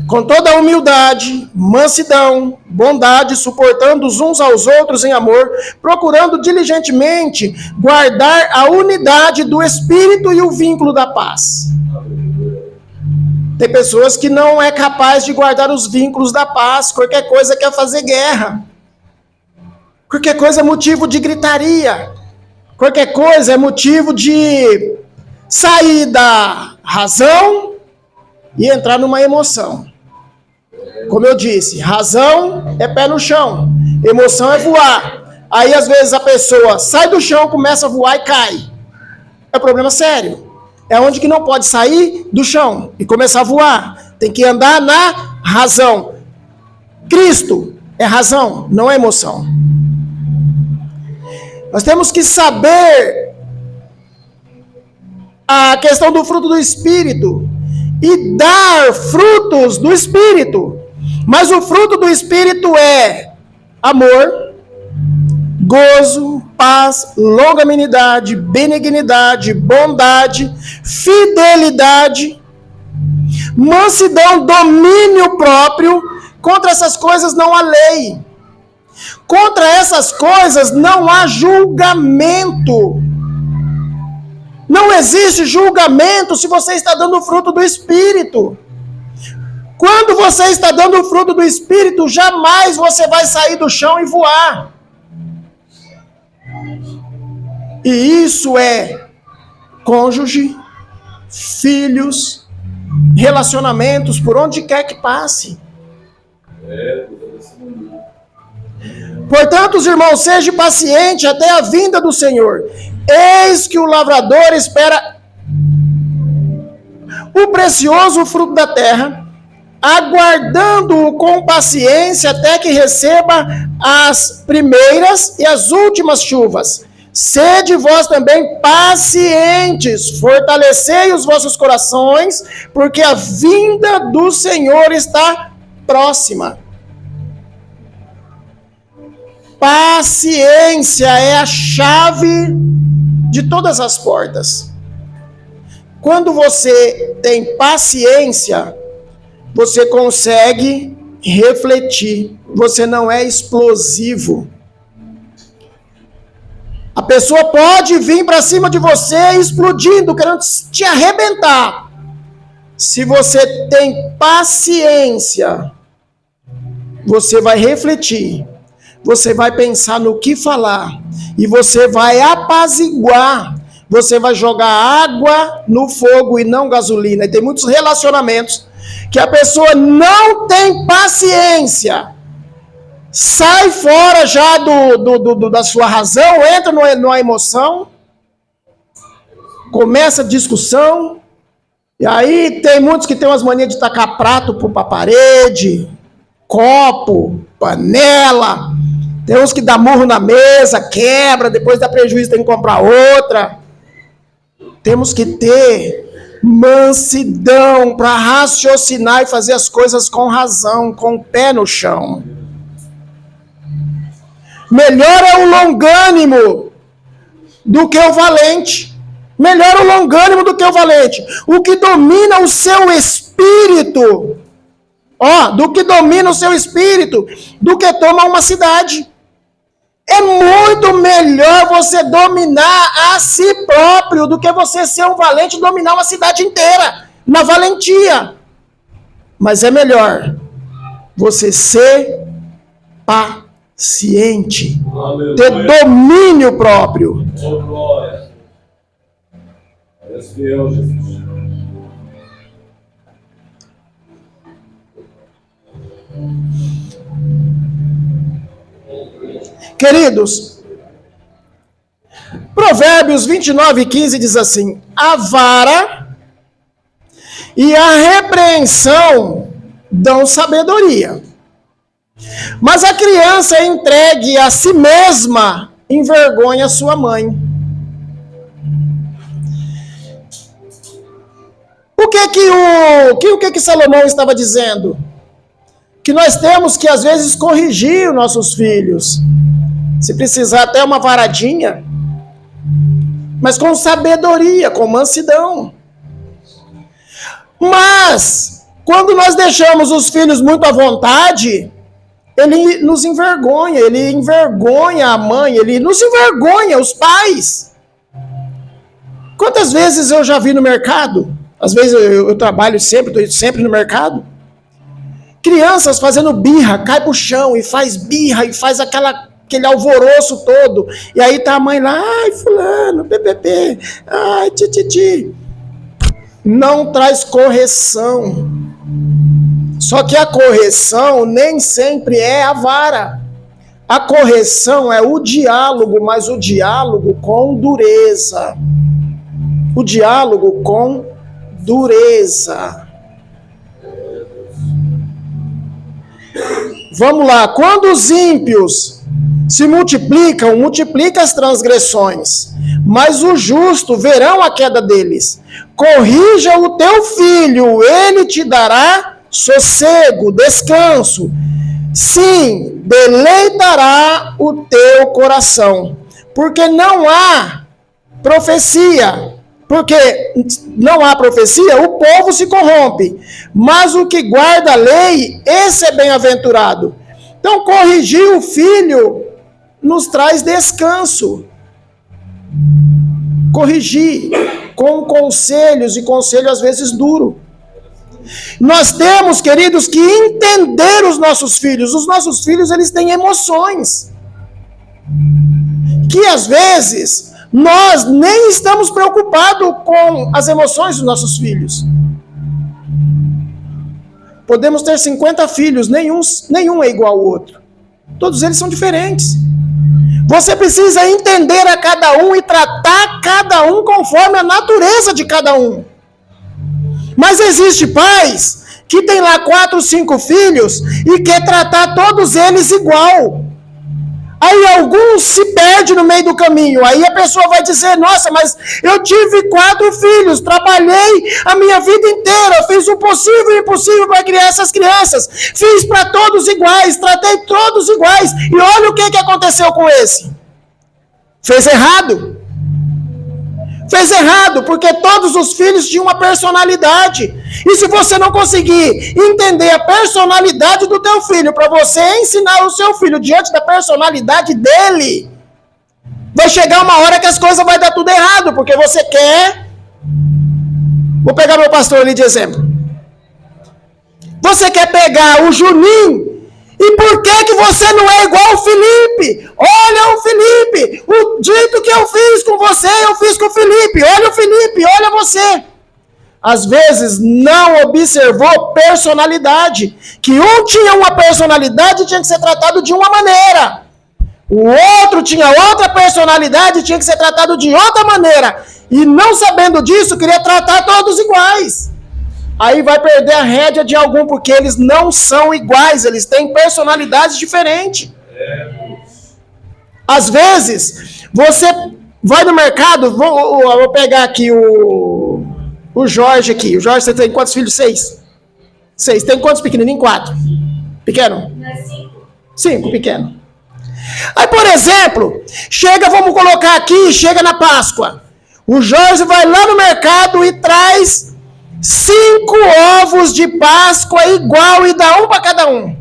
com toda a humildade, mansidão, bondade, suportando os uns aos outros em amor, procurando diligentemente guardar a unidade do Espírito e o vínculo da paz. Tem pessoas que não é capaz de guardar os vínculos da paz, qualquer coisa quer fazer guerra, qualquer coisa é motivo de gritaria, qualquer coisa é motivo de sair da razão e entrar numa emoção. Como eu disse, razão é pé no chão, emoção é voar. Aí às vezes a pessoa sai do chão, começa a voar e cai. É um problema sério. É onde que não pode sair do chão e começar a voar. Tem que andar na razão. Cristo é razão, não é emoção. Nós temos que saber a questão do fruto do Espírito e dar frutos do Espírito. Mas o fruto do Espírito é amor, gozo, paz, longanimidade, benignidade, bondade, fidelidade, mansidão, domínio próprio. Contra essas coisas não há lei. Contra essas coisas não há julgamento. Não existe julgamento se você está dando o fruto do Espírito. Quando você está dando o fruto do Espírito, jamais você vai sair do chão e voar. E isso é cônjuge, filhos, relacionamentos, por onde quer que passe. Portanto, os irmãos, seja paciente até a vinda do Senhor. Eis que o lavrador espera o precioso fruto da terra, aguardando-o com paciência até que receba as primeiras e as últimas chuvas. Sede vós também pacientes, fortalecei os vossos corações, porque a vinda do Senhor está próxima. Paciência é a chave de todas as portas. Quando você tem paciência, você consegue refletir. Você não é explosivo. A pessoa pode vir para cima de você explodindo, querendo te arrebentar. Se você tem paciência, você vai refletir. Você vai pensar no que falar. E você vai apaziguar. Você vai jogar água no fogo e não gasolina. E tem muitos relacionamentos que a pessoa não tem paciência. Sai fora já da sua razão, entra numa emoção, começa a discussão, e aí tem muitos que tem umas manias de tacar prato para a parede, copo, panela, tem uns que dá murro na mesa, quebra, depois dá prejuízo, tem que comprar outra. Temos que ter mansidão para raciocinar e fazer as coisas com razão, com o pé no chão. Melhor é o longânimo do que o valente. Melhor o longânimo do que o valente. O que domina o seu espírito, do que domina o seu espírito, do que toma uma cidade. É muito melhor você dominar a si próprio do que você ser um valente e dominar uma cidade inteira, na valentia. Mas é melhor você ser paciente, ter domínio próprio. Oh, glória. Deus, Jesus. Queridos, Provérbios 29:15 diz assim: a vara e a repreensão dão sabedoria, mas a criança entregue a si mesma envergonha sua mãe. O que Salomão estava dizendo? Que nós temos que às vezes corrigir os nossos filhos. Se precisar até uma varadinha, mas com sabedoria, com mansidão. Mas Quando nós deixamos os filhos muito à vontade, ele nos envergonha, ele envergonha a mãe, ele nos envergonha, os pais. Quantas vezes eu já vi no mercado, às vezes eu trabalho sempre, estou sempre no mercado, crianças fazendo birra, cai pro chão e faz birra e faz aquele alvoroço todo, e aí tá a mãe lá, ai fulano, ppp, ai tititi, não traz correção. Só que a correção nem sempre é a vara. A correção é o diálogo, mas o diálogo com dureza. O diálogo com dureza. Vamos lá. Quando os ímpios se multiplicam, multiplica as transgressões, mas o justo verão a queda deles. Corrija o teu filho, ele te dará sossego, descanso. Sim, deleitará o teu coração. Porque não há profecia. Porque não há profecia, o povo se corrompe. Mas o que guarda a lei, esse é bem-aventurado. Então, corrigir o filho nos traz descanso. Corrigir com conselhos, e conselho às vezes duro. Nós temos, queridos, que entender os nossos filhos. Os nossos filhos, eles têm emoções. Que às vezes nós nem estamos preocupados com as emoções dos nossos filhos. Podemos ter 50 filhos, nenhum é igual ao outro. Todos eles são diferentes. Você precisa entender a cada um e tratar cada um conforme a natureza de cada um. Mas existe pais que tem lá 4, 5 filhos e quer tratar todos eles igual. Aí alguns se perdem no meio do caminho. Aí a pessoa vai dizer, nossa, mas eu tive 4 filhos, trabalhei a minha vida inteira, fiz o possível e o impossível para criar essas crianças. Fiz para todos iguais, tratei todos iguais. E olha o que aconteceu com esse. Fez errado. Fez errado, porque todos os filhos tinham uma personalidade. E se você não conseguir entender a personalidade do teu filho, para você ensinar o seu filho diante da personalidade dele, vai chegar uma hora que as coisas vão dar tudo errado, porque você quer... Vou pegar meu pastor ali de exemplo. Você quer pegar o Juninho, e por que você não é igual ao Felipe? Olha o Felipe, o dito que eu fiz com você, eu fiz com o Felipe. Olha o Felipe, olha você. Às vezes não observou personalidade. Que um tinha uma personalidade e tinha que ser tratado de uma maneira. O outro tinha outra personalidade e tinha que ser tratado de outra maneira. E não sabendo disso, queria tratar todos iguais. Aí vai perder a rédea de algum, porque eles não são iguais, eles têm personalidades diferentes. Às vezes, você vai no mercado, vou pegar aqui o Jorge aqui. O Jorge, você tem quantos filhos? 6? 6. Tem quantos pequenininhos? 4. Pequeno? 5, pequeno. Aí, por exemplo, vamos colocar aqui, chega na Páscoa. O Jorge vai lá no mercado e traz 5 ovos de Páscoa igual e dá um para cada um.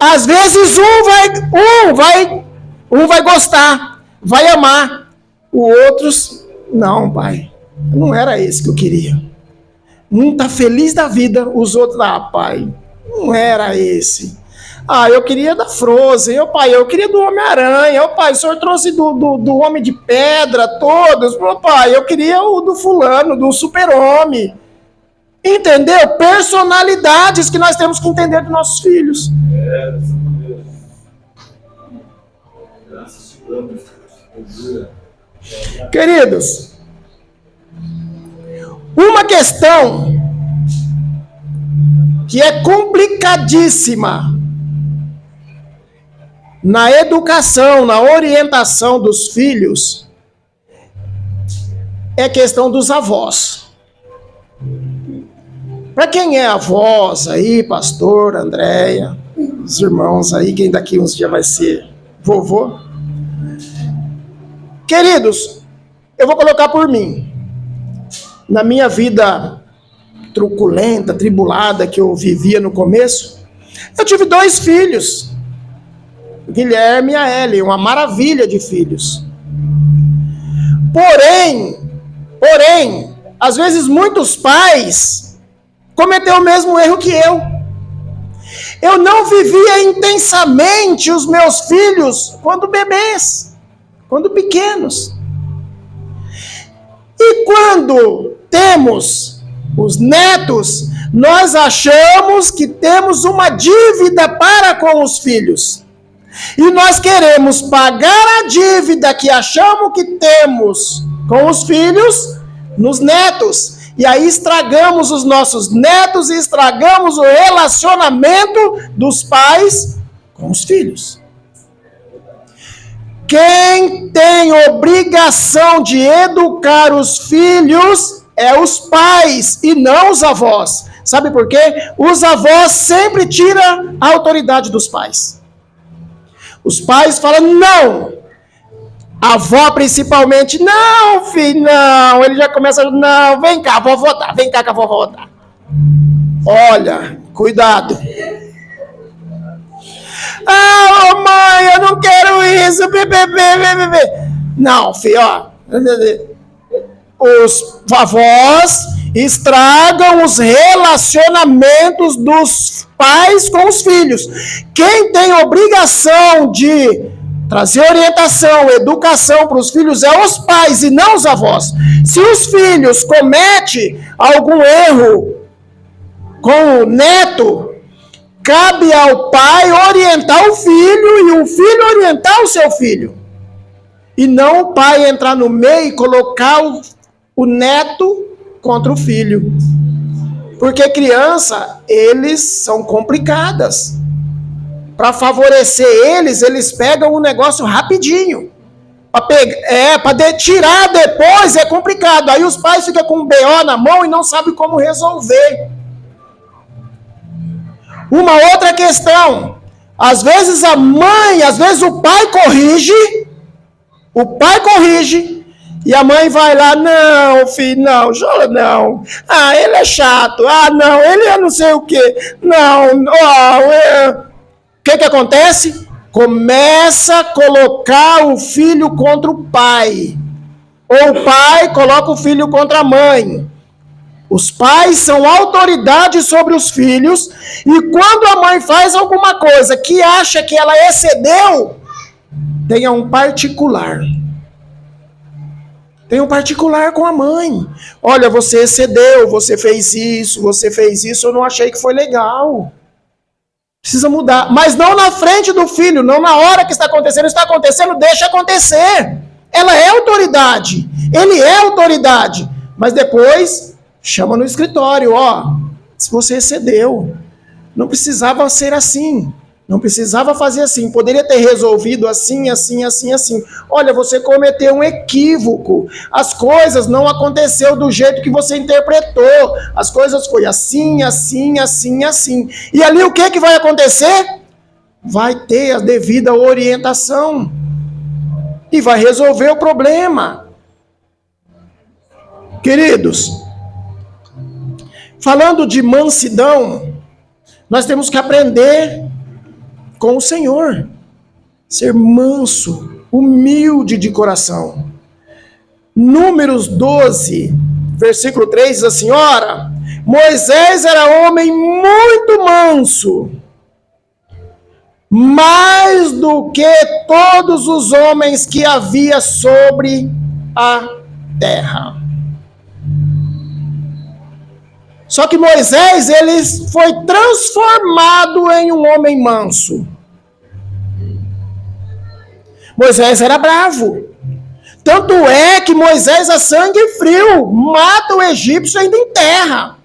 Às vezes um vai gostar, vai amar. Os outros, não, pai, não era esse que eu queria. Um tá feliz da vida, os outros, pai, não era esse. Eu queria da Frozen, pai, eu queria do Homem-Aranha, pai, o senhor trouxe do Homem de Pedra, todos, pai, eu queria o do fulano, do Super-Homem. Entendeu? Personalidades que nós temos que entender dos nossos filhos. Queridos, uma questão que é complicadíssima na educação, na orientação dos filhos, é a questão dos avós. Para quem é avós aí, pastor, Andréia, os irmãos aí, quem daqui uns dias vai ser vovô. Queridos, eu vou colocar por mim. Na minha vida truculenta, tribulada que eu vivia no começo, eu tive 2 filhos, Guilherme e a Ellen, uma maravilha de filhos. Porém, às vezes muitos pais cometeram o mesmo erro que eu. Eu não vivia intensamente os meus filhos quando bebês, quando pequenos. E quando temos os netos, nós achamos que temos uma dívida para com os filhos. E nós queremos pagar a dívida que achamos que temos com os filhos nos netos. E aí estragamos os nossos netos e estragamos o relacionamento dos pais com os filhos. Quem tem obrigação de educar os filhos é os pais e não os avós. Sabe por quê? Os avós sempre tiram a autoridade dos pais. Os pais falam, não. A avó principalmente, não, filho, não. Ele já começa, não, vem cá, vovó dá, vem cá que a vovó dá. Olha, cuidado. Ah, oh, mãe, eu não quero isso, Não, filho, ó. Os avós estragam os relacionamentos dos pais com os filhos. Quem tem obrigação de trazer orientação, educação para os filhos é os pais e não os avós. Se os filhos cometem algum erro com o neto, cabe ao pai orientar o filho e o filho orientar o seu filho. E não o pai entrar no meio e colocar o neto contra o filho. Porque criança, eles são complicadas. Para favorecer eles pegam o negócio rapidinho. Para tirar depois é complicado. Aí os pais ficam com um BO na mão e não sabem como resolver. Uma outra questão. Às vezes o pai corrige, e a mãe vai lá, não, filho, não, chora não. Ah, ele é chato. Ah, não, ele é não sei o quê. Não, o que acontece? Começa a colocar o filho contra o pai. Ou o pai coloca o filho contra a mãe. Os pais são autoridade sobre os filhos, e quando a mãe faz alguma coisa que acha que ela excedeu, tenha um particular. Tem um particular com a mãe. Olha, você excedeu, você fez isso, eu não achei que foi legal. Precisa mudar. Mas não na frente do filho, não na hora que está acontecendo, deixa acontecer. Ela é autoridade, ele é autoridade. Mas depois, chama no escritório, se você excedeu, não precisava ser assim. Não precisava fazer assim, poderia ter resolvido assim. Olha, você cometeu um equívoco. As coisas não aconteceram do jeito que você interpretou. As coisas foi assim. E ali o que vai acontecer? Vai ter a devida orientação. E vai resolver o problema. Queridos, falando de mansidão, nós temos que aprender com o Senhor, ser manso, humilde de coração. Números 12, versículo 3 diz assim, ora, Moisés era homem muito manso, mais do que todos os homens que havia sobre a terra. Só que Moisés, ele foi transformado em um homem manso. Moisés era bravo. Tanto é que Moisés, a sangue frio, mata o egípcio ainda em terra.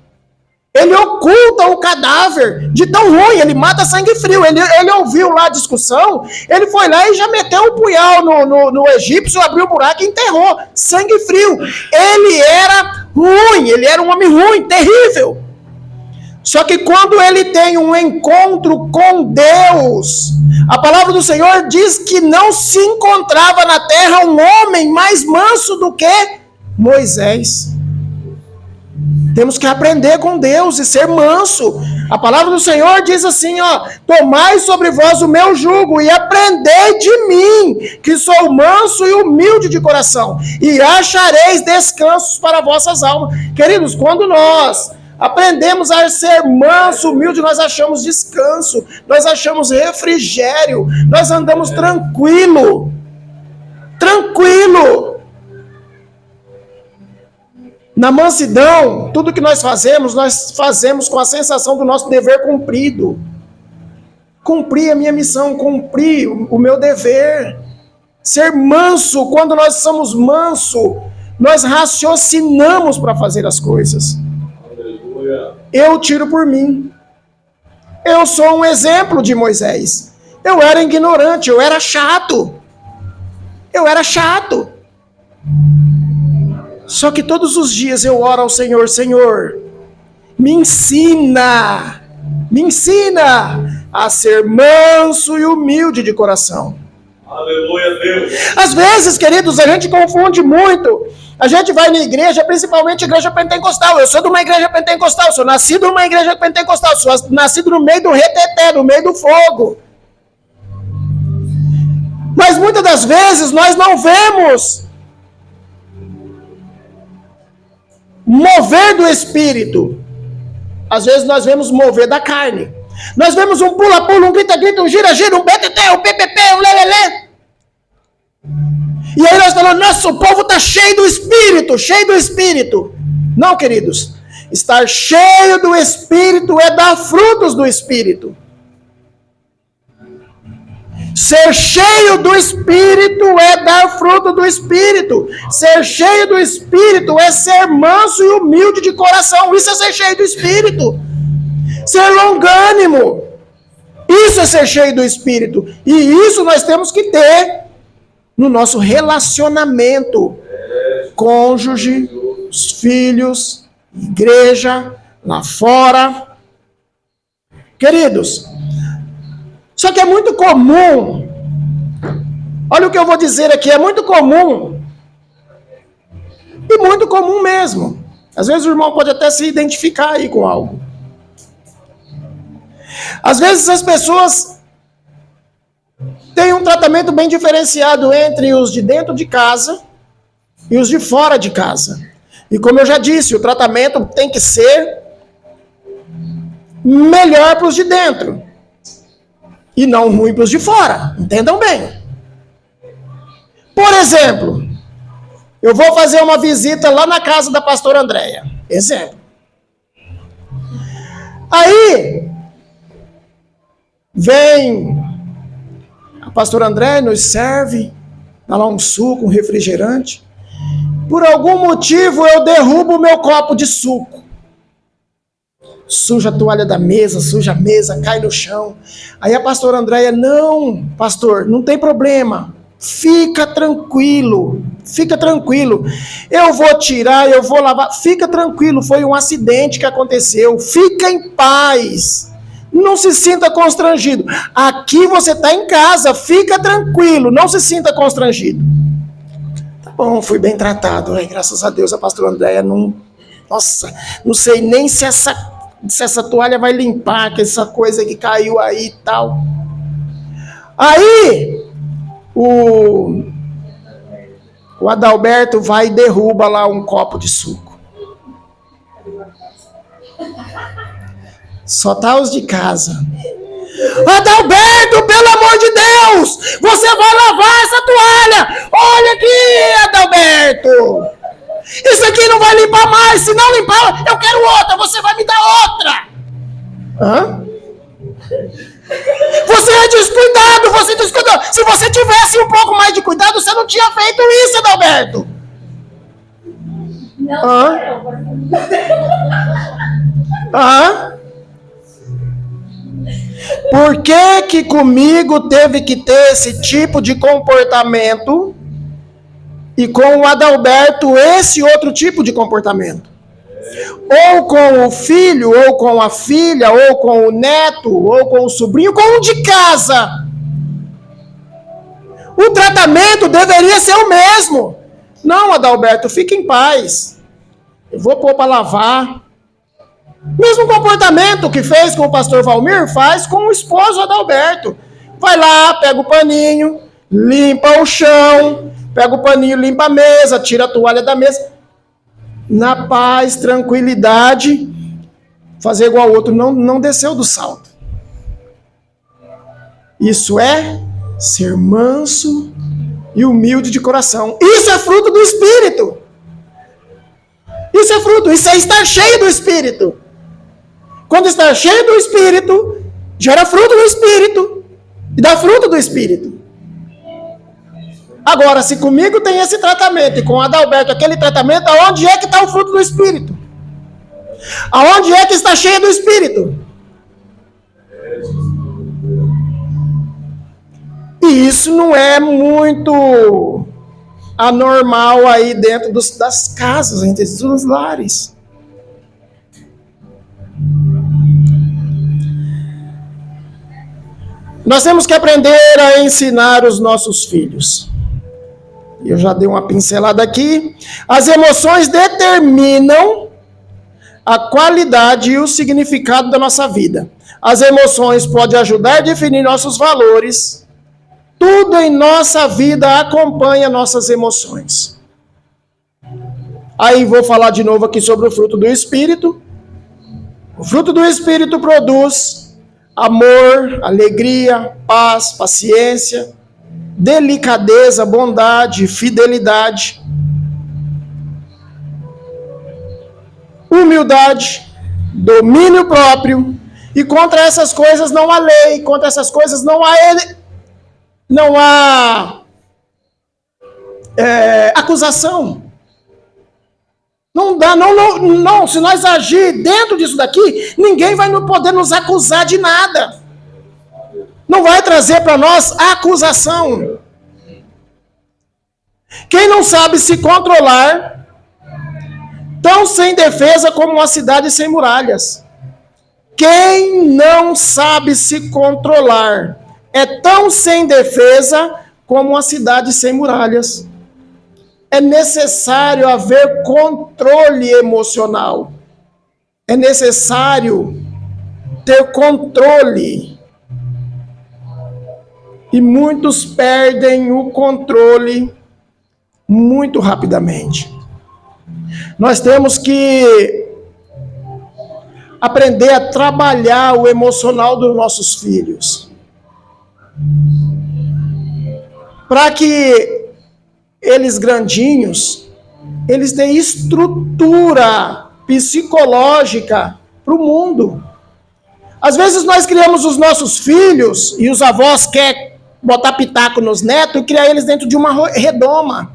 Ele oculta o cadáver de tão ruim, ele mata a sangue frio. Ele ouviu lá a discussão, ele foi lá e já meteu o punhal no egípcio, abriu o buraco e enterrou. Sangue frio. Ele era ruim, ele era um homem ruim, terrível. Só que quando ele tem um encontro com Deus, a palavra do Senhor diz que não se encontrava na terra um homem mais manso do que Moisés. Temos que aprender com Deus e ser manso. A palavra do Senhor diz assim, ó: tomai sobre vós o meu jugo e aprendei de mim, que sou manso e humilde de coração, e achareis descansos para vossas almas. Queridos, quando nós aprendemos a ser manso, humilde, nós achamos descanso, nós achamos refrigério, nós andamos tranquilo. Na mansidão, tudo que nós fazemos com a sensação do nosso dever cumprido. Cumprir a minha missão, cumprir o meu dever. Ser manso, quando nós somos manso, nós raciocinamos para fazer as coisas. Eu tiro por mim. Eu sou um exemplo de Moisés. Eu era ignorante, eu era chato. Só que todos os dias eu oro ao Senhor: Senhor, me ensina a ser manso e humilde de coração. Aleluia, Deus. Às vezes, queridos, a gente confunde muito. A gente vai na igreja, principalmente igreja pentecostal. Eu sou de uma igreja pentecostal, sou nascido numa igreja pentecostal, sou nascido no meio do reteté, no meio do fogo. Mas muitas das vezes nós não vemos mover do Espírito. Às vezes nós vemos mover da carne. Nós vemos um pula-pula, um grita-grita, um gira-gira, um BTT, um PPP, um lelelê. E aí nós falamos: nossa, o povo está cheio do Espírito. Não, queridos. Estar cheio do Espírito é dar frutos do Espírito. Ser cheio do Espírito é dar fruto do Espírito. Ser cheio do Espírito é ser manso e humilde de coração. Isso é ser cheio do Espírito. Ser longânimo. Isso é ser cheio do Espírito. E isso nós temos que ter no nosso relacionamento. Cônjuge, os filhos, igreja, lá fora. Queridos, só que é muito comum, olha o que eu vou dizer aqui, é muito comum, e muito comum mesmo. Às vezes o irmão pode até se identificar aí com algo. Às vezes as pessoas têm um tratamento bem diferenciado entre os de dentro de casa e os de fora de casa. E como eu já disse, o tratamento tem que ser melhor para os de dentro e não ruim para os de fora. Entendam bem. Por exemplo, eu vou fazer uma visita lá na casa da pastora Andréia. Exemplo. Aí vem a pastora Andréia, nos serve, dá lá um suco, um refrigerante. Por algum motivo eu derrubo o meu copo de suco. Suja a toalha da mesa, suja a mesa, cai no chão. Aí a pastora Andréia: não, pastor, não tem problema. Fica tranquilo. Eu vou tirar, eu vou lavar. Fica tranquilo, foi um acidente que aconteceu. Fica em paz. Não se sinta constrangido. Aqui você está em casa, fica tranquilo, não se sinta constrangido. Tá bom, fui bem tratado. Ai, graças a Deus a pastora Andréia não... Nossa, não sei nem se essa toalha vai limpar, que essa coisa que caiu aí e tal. Aí, o Adalberto vai e derruba lá um copo de suco. Só tá os de casa. Adalberto, pelo amor de Deus, você vai lavar essa toalha. Olha aqui, Adalberto. Isso aqui não vai limpar mais. Se não limpar, eu quero outra. Você vai me dar outra. Hã? Você é descuidado, você descuidou. Se você tivesse um pouco mais de cuidado, você não tinha feito isso, Adalberto. Não. Hã? Por que comigo teve que ter esse tipo de comportamento e com o Adalberto esse outro tipo de comportamento? Ou com o filho, ou com a filha, ou com o neto, ou com o sobrinho, com o de casa. O tratamento deveria ser o mesmo. Não, Adalberto, fique em paz. Eu vou pôr para lavar. Mesmo comportamento que fez com o pastor Valmir, faz com o esposo Adalberto. Vai lá, pega o paninho, limpa o chão, pega o paninho, limpa a mesa, tira a toalha da mesa. Na paz, tranquilidade, fazer igual ao outro, não desceu do salto. Isso é ser manso e humilde de coração. Isso é fruto do Espírito. Isso é fruto, isso é estar cheio do Espírito. Quando está cheio do Espírito, gera fruto do Espírito e dá fruto do Espírito. Agora, se comigo tem esse tratamento e com o Adalberto aquele tratamento, aonde é que está o fruto do Espírito? Aonde é que está cheio do Espírito? E isso não é muito anormal aí dentro das casas, dentro dos lares. Nós temos que aprender a ensinar os nossos filhos. Eu já dei uma pincelada aqui. As emoções determinam a qualidade e o significado da nossa vida. As emoções podem ajudar a definir nossos valores. Tudo em nossa vida acompanha nossas emoções. Aí vou falar de novo aqui sobre o fruto do Espírito. O fruto do Espírito produz amor, alegria, paz, paciência, delicadeza, bondade, fidelidade, humildade, domínio próprio. E contra essas coisas não há lei, contra essas coisas não há acusação. Não dá, não. Se nós agir dentro disso daqui, ninguém vai poder nos acusar de nada. Não vai trazer para nós acusação. Quem não sabe se controlar, tão sem defesa como uma cidade sem muralhas. Quem não sabe se controlar é tão sem defesa como uma cidade sem muralhas. É necessário haver controle emocional. É necessário ter controle. E muitos perdem o controle muito rapidamente. Nós temos que aprender a trabalhar o emocional dos nossos filhos. Para que eles grandinhos, eles têm estrutura psicológica para o mundo. Às vezes nós criamos os nossos filhos e os avós querem botar pitaco nos netos e criar eles dentro de uma redoma.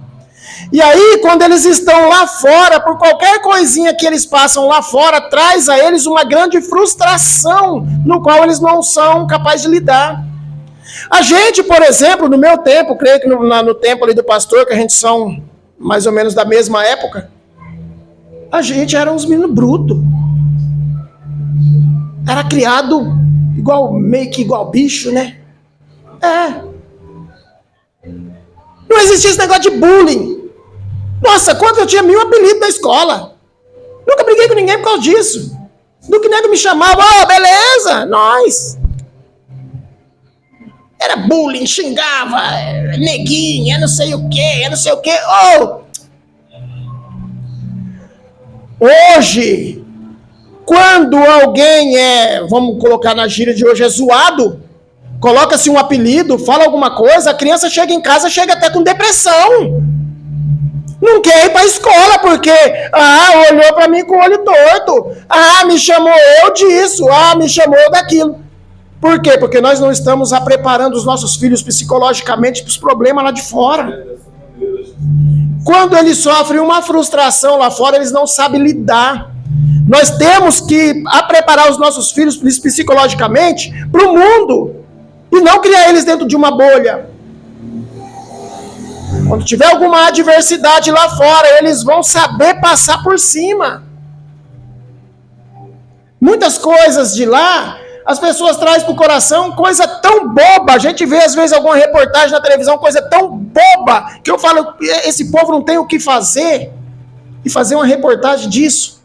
E aí, quando eles estão lá fora, por qualquer coisinha que eles passam lá fora, traz a eles uma grande frustração, no qual eles não são capazes de lidar. A gente, por exemplo, no meu tempo, creio que no tempo ali do pastor, que a gente são mais ou menos da mesma época, a gente era uns meninos brutos. Era criado meio que igual bicho, né? Não existia esse negócio de bullying. Nossa, quanto eu tinha 1000 apelidos na escola. Nunca briguei com ninguém por causa disso. Do que nego me chamava, beleza, nós. Era bullying, xingava, neguinha, não sei o quê. Hoje, quando alguém vamos colocar na gíria de hoje, é zoado, coloca-se um apelido, fala alguma coisa, a criança chega em casa, chega até com depressão. Não quer ir para a escola, porque, olhou para mim com o olho torto. Me chamou eu disso, me chamou eu daquilo. Por quê? Porque nós não estamos preparando os nossos filhos psicologicamente para os problemas lá de fora. Quando eles sofrem uma frustração lá fora, eles não sabem lidar. Nós temos que preparar os nossos filhos psicologicamente para o mundo e não criar eles dentro de uma bolha. Quando tiver alguma adversidade lá fora, eles vão saber passar por cima. Muitas coisas de lá, as pessoas trazem para o coração coisa tão boba. A gente vê às vezes alguma reportagem na televisão, coisa tão boba, que eu falo, esse povo não tem o que fazer. E fazer uma reportagem disso.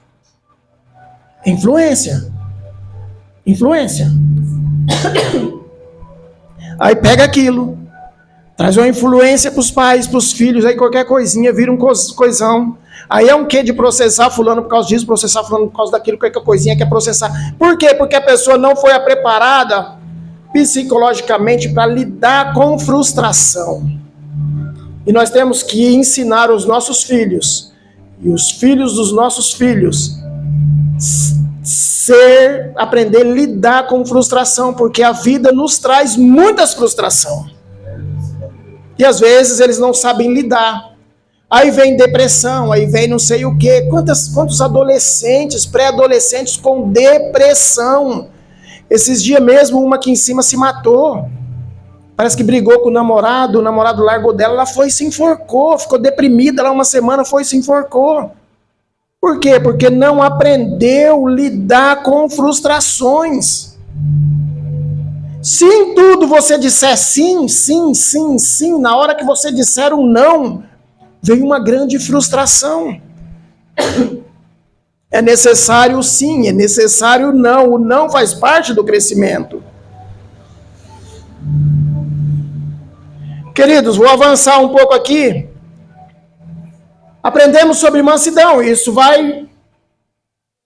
Influência. Influência. Aí pega aquilo, traz uma influência para os pais, para os filhos, aí qualquer coisinha vira um coisão. Aí é um quê de processar fulano por causa disso, processar fulano por causa daquilo, qualquer coisinha quer processar. Por quê? Porque a pessoa não foi preparada psicologicamente para lidar com frustração. E nós temos que ensinar os nossos filhos e os filhos dos nossos filhos aprender a lidar com frustração, porque a vida nos traz muitas frustrações. E às vezes eles não sabem lidar. Aí vem depressão, aí vem não sei o quê. Quantos adolescentes, pré-adolescentes com depressão. Esses dias mesmo, uma aqui em cima se matou. Parece que brigou com o namorado largou dela, ela foi e se enforcou, ficou deprimida lá uma semana, foi e se enforcou. Por quê? Porque não aprendeu a lidar com frustrações. Se em tudo você disser sim, sim, sim, sim, na hora que você disser um não, vem uma grande frustração. É necessário sim, é necessário não. O não faz parte do crescimento. Queridos, vou avançar um pouco aqui. Aprendemos sobre mansidão. Isso vai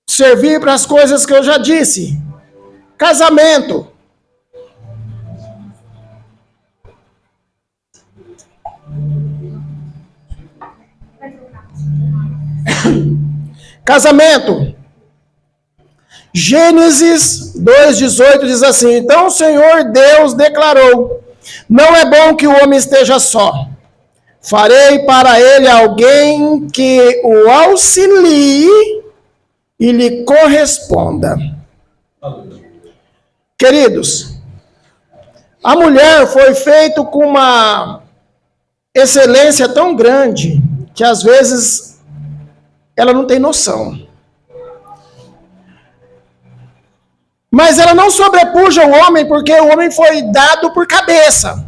servir para as coisas que eu já disse. Casamento. Casamento. Gênesis 2:18 diz assim: então o Senhor Deus declarou: não é bom que o homem esteja só. Farei para ele alguém que o auxilie e lhe corresponda. Queridos, a mulher foi feita com uma excelência tão grande que às vezes ela não tem noção. Mas ela não sobrepuja o homem, porque o homem foi dado por cabeça.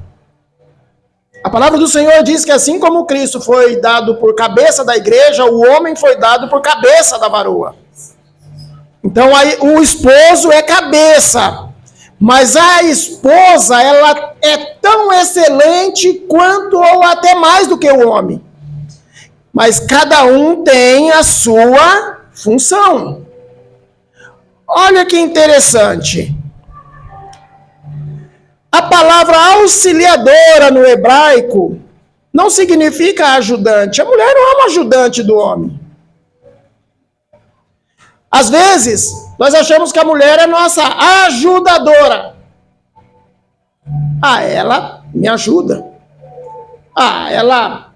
A palavra do Senhor diz que assim como Cristo foi dado por cabeça da igreja, o homem foi dado por cabeça da varoa. Então aí, o esposo é cabeça, mas a esposa ela é tão excelente quanto ou até mais do que o homem. Mas cada um tem a sua função. Olha que interessante. A palavra auxiliadora no hebraico não significa ajudante. A mulher não é uma ajudante do homem. Às vezes, nós achamos que a mulher é nossa ajudadora. Ah, ela me ajuda. Ah, ela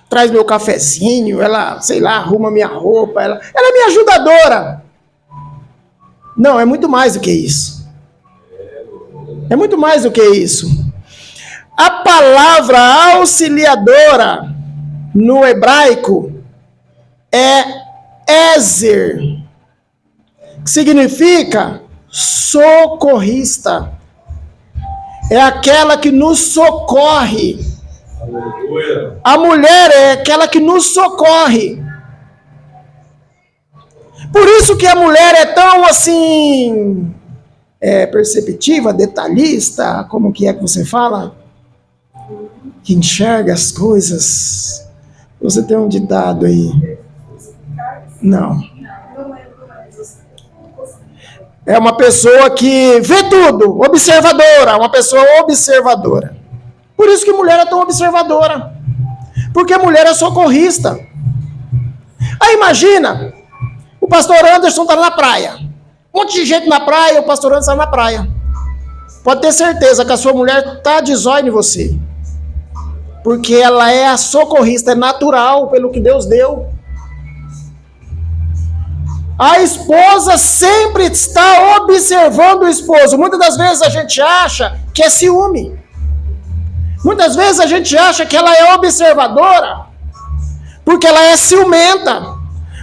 traz meu cafezinho, ela, sei lá, arruma minha roupa. Ela é minha ajudadora. Não, é muito mais do que isso. É muito mais do que isso. A palavra auxiliadora no hebraico é Ezer, que significa socorrista. É aquela que nos socorre. Aleluia. A mulher é aquela que nos socorre. Por isso que a mulher é tão assim, perceptiva, detalhista, como que é que você fala? Que enxerga as coisas. Você tem um ditado aí. Não. É uma pessoa que vê tudo, observadora, uma pessoa observadora. Por isso que mulher é tão observadora. Porque a mulher é socorrista. Aí imagina, o pastor Anderson está na praia. Um monte de gente na praia, o pastor Anderson está na praia. Pode ter certeza que a sua mulher está de zóio em você. Porque ela é a socorrista, é natural pelo que Deus deu. A esposa sempre está observando o esposo. Muitas das vezes a gente acha que é ciúme. Muitas vezes a gente acha que ela é observadora, porque ela é ciumenta.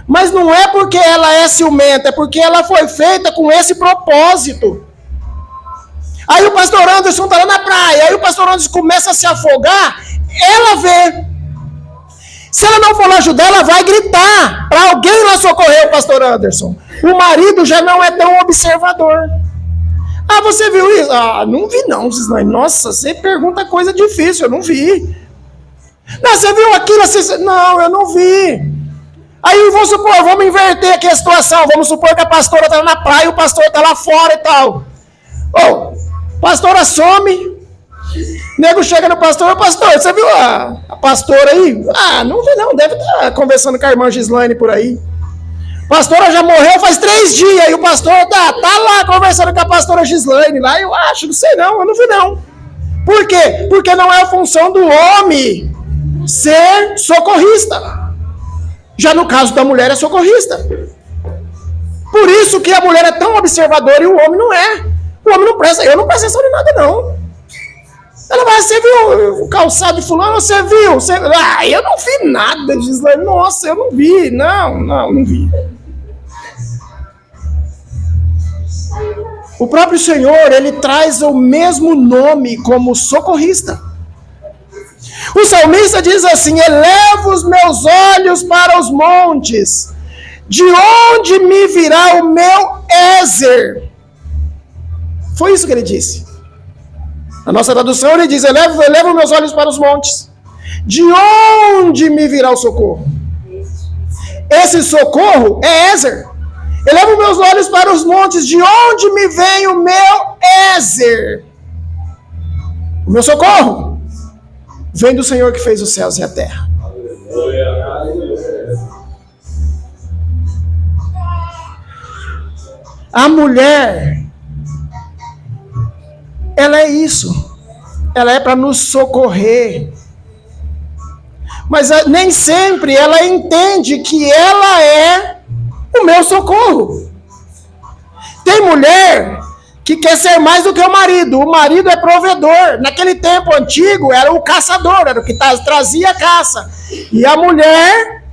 Mas não é porque ela é ciumenta, é porque ela foi feita com esse propósito. Aí o pastor Anderson está lá na praia, aí o pastor Anderson começa a se afogar, ela vê. Se ela não for lá ajudar, ela vai gritar para alguém lá socorrer o pastor Anderson. O marido já não é tão observador. Ah, você viu isso? Ah, não vi não, Gislaine. Nossa, você pergunta coisa difícil, eu não vi. Não, você viu aquilo? Não, eu não vi. Aí vamos supor, vamos inverter aqui a situação. Vamos supor que a pastora está na praia e o pastor está lá fora e tal. Ô, pastora some. Nego chega no pastor, pastor, você viu a pastora aí? Ah, não vi não, deve estar conversando com a irmã Gislaine por aí. A pastora já morreu faz 3 dias e o pastor tá lá conversando com a pastora Gislaine lá. Eu acho, não sei não, eu não vi não. Por quê? Porque não é a função do homem ser socorrista. Já no caso da mulher é socorrista. Por isso que a mulher é tão observadora e o homem não é. O homem não presta, eu não presto atenção em nada não. Ela vai, você viu o calçado de fulano? Você viu? Ah, eu não vi nada, Gislaine. Nossa, eu não vi. Não vi. O próprio Senhor, ele traz o mesmo nome como socorrista. O salmista diz assim: eleva os meus olhos para os montes, de onde me virá o meu ézer? Foi isso que ele disse. Na nossa tradução ele diz: eleva meus olhos para os montes, de onde me virá o socorro? Esse socorro é ézer. Eleva meus olhos para os montes, de onde me vem o meu ézer? O meu socorro vem do Senhor que fez os céus e a terra. A mulher, ela é isso. Ela é para nos socorrer. Mas nem sempre ela entende que ela é o meu socorro. Tem mulher que quer ser mais do que o marido. O marido é provedor. Naquele tempo antigo era o caçador, era o que trazia a caça. E a mulher,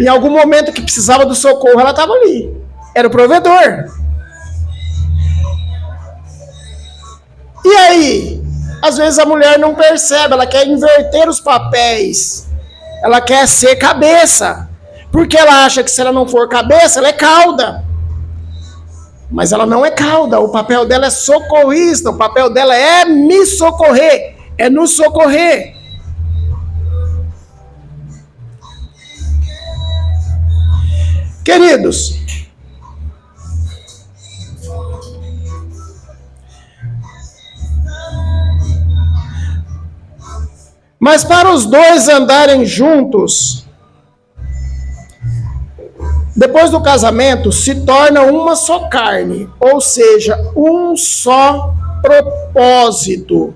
em algum momento que precisava do socorro, ela estava ali. Era o provedor. E aí, às vezes a mulher não percebe, ela quer inverter os papéis. Ela quer ser cabeça. Porque ela acha que se ela não for cabeça, ela é cauda. Mas ela não é cauda, o papel dela é socorrista, o papel dela é me socorrer, é nos socorrer. Queridos, mas para os dois andarem juntos, depois do casamento, se torna uma só carne, ou seja, um só propósito.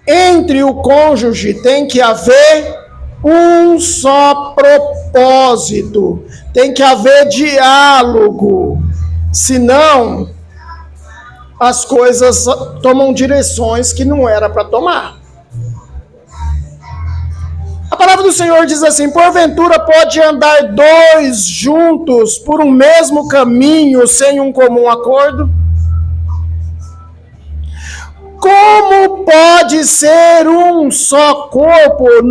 Entre o cônjuge tem que haver um só propósito, tem que haver diálogo, senão as coisas tomam direções que não era para tomar. A palavra do Senhor diz assim: porventura pode andar 2 juntos por um mesmo caminho sem um comum acordo? Como pode ser um só corpo